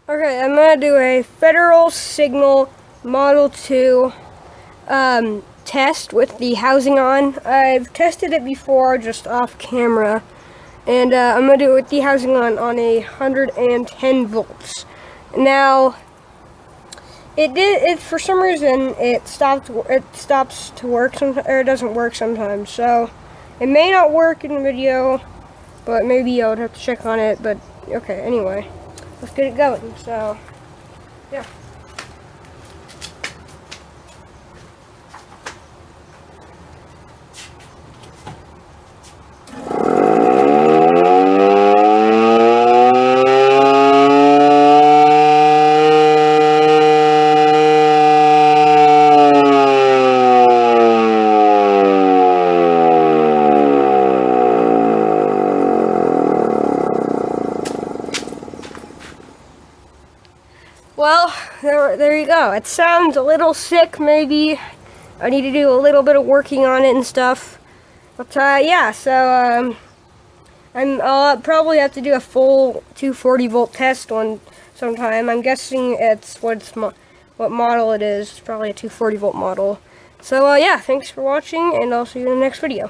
Okay, I'm going to do a Federal Signal Model 2 test with the housing on. I've tested it before, just off camera. And I'm going to do it with the housing on 110 volts. Now, it for some reason, it stops to work, or it doesn't work sometimes. So, it may not work in the video, but maybe I would have to check on it. But, okay, anyway. Let's get it going. So, yeah. Well, there you go. It sounds a little sick, maybe. I need to do a little bit of working on it and stuff. But, yeah, so, I'll probably have to do a full 240 volt test sometime. I'm guessing it's what model it is. It's probably a 240 volt model. So, yeah, thanks for watching, and I'll see you in the next video.